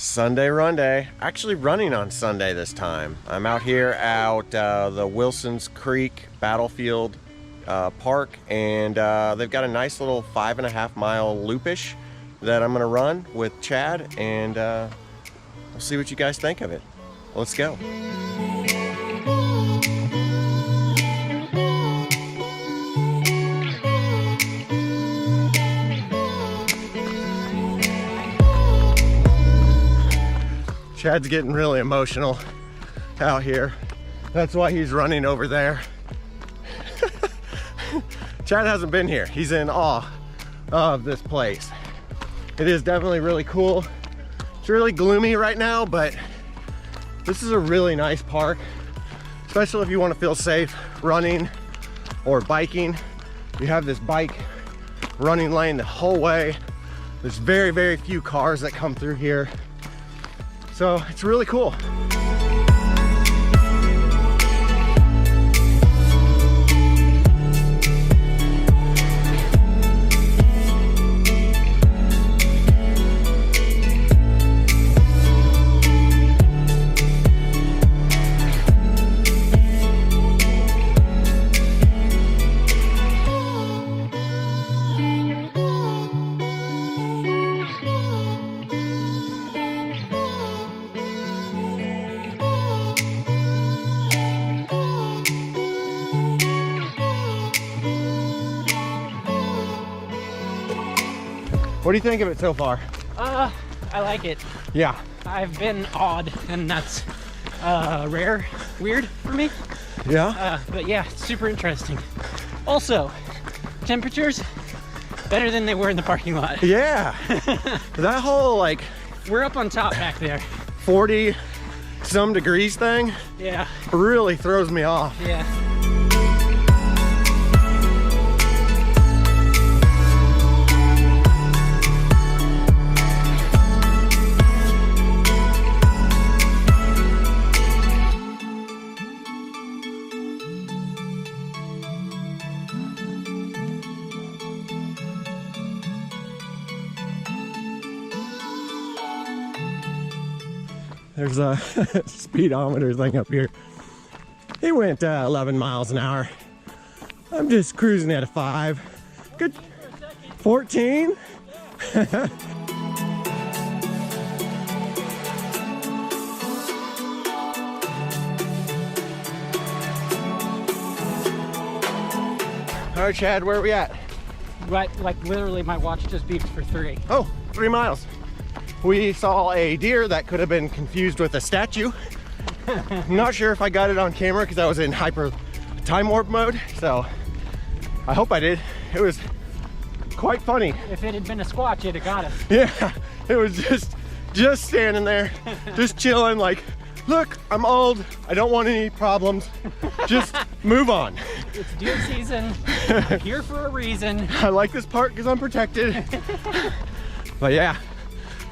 Sunday run day. Actually running on Sunday this time. I'm out here out the Wilson's Creek Battlefield Park, and they've got a nice little 5.5 mile loopish that I'm gonna run with Chad, and we'll see what you guys think of it. Let's go. Chad's getting really emotional out here. That's why he's running over there. Chad hasn't been here. He's in awe of this place. It is definitely really cool. It's really gloomy right now, but this is a really nice park, especially if you want to feel safe running or biking. You have this bike running lane the whole way. There's very, very few cars that come through here. So it's really cool. What do you think of it so far? I like it. Yeah. I've been awed, and that's weird for me. Yeah? But yeah, it's super interesting. Also, temperatures better than they were in the parking lot. Yeah. That whole like We're up on top back there. 40 some degrees thing Yeah. really throws me off. Yeah. There's a speedometer thing up here. It went 11 miles an hour. I'm just cruising at a 5. Good. 14. All right, Chad, where are we at? Right, like literally my watch just beeped for 3. Oh, 3 miles. We saw a deer that could have been confused with a statue. I'm not sure if I got it on camera because I was in hyper time warp mode, so I hope I did. It was quite funny. If it had been a squatch, it'd have got us. Yeah, it was just standing there, just chilling like, look, I'm old, I don't want any problems, just move on. It's deer season, I'm here for a reason. I like this park because I'm protected. But yeah,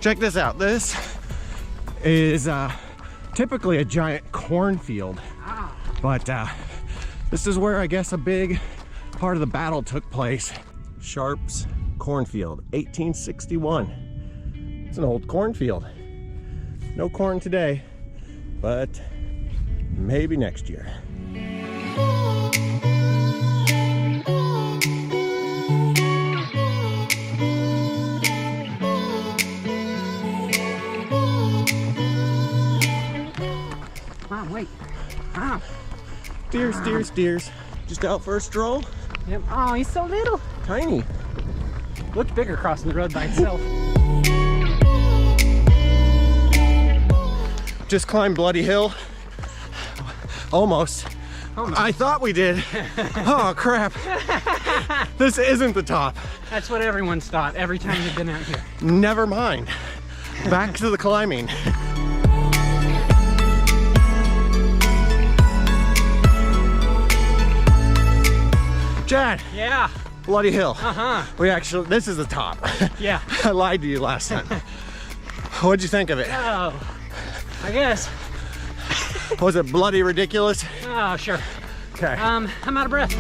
check this out. This is typically a giant cornfield, but this is where I guess a big part of the battle took place. Sharp's cornfield, 1861. It's an old cornfield. No corn today, but maybe next year. Mom, wait. Mom. Steers. Just out for a stroll? Yep. Oh, he's so little. Tiny. Looked bigger crossing the road by itself. Just climbed Bloody Hill. Almost. I thought we did. Oh crap. This isn't the top. That's what everyone's thought every time they've been out here. Never mind. Back to the climbing. Chad. Yeah. Bloody Hill. Uh-huh. This is the top. Yeah. I lied to you last time. What'd you think of it? Oh, I guess. Was it bloody ridiculous? Oh, sure. Okay. I'm out of breath.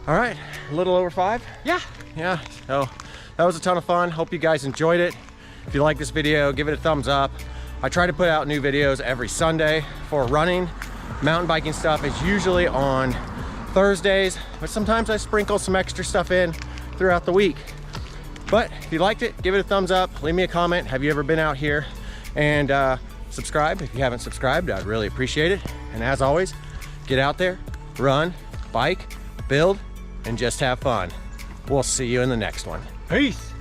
All right, a little over 5. Yeah. Yeah, so that was a ton of fun. Hope you guys enjoyed it. If you like this video, give it a thumbs up. I try to put out new videos every Sunday for running. Mountain biking stuff is usually on Thursdays, but sometimes I sprinkle some extra stuff in throughout the week. But if you liked it, give it a thumbs up, leave me a comment. Have you ever been out here? And subscribe if you haven't subscribed. I'd really appreciate it. And as always, get out there, run, bike, build, and just have fun. We'll see you in the next one. Peace.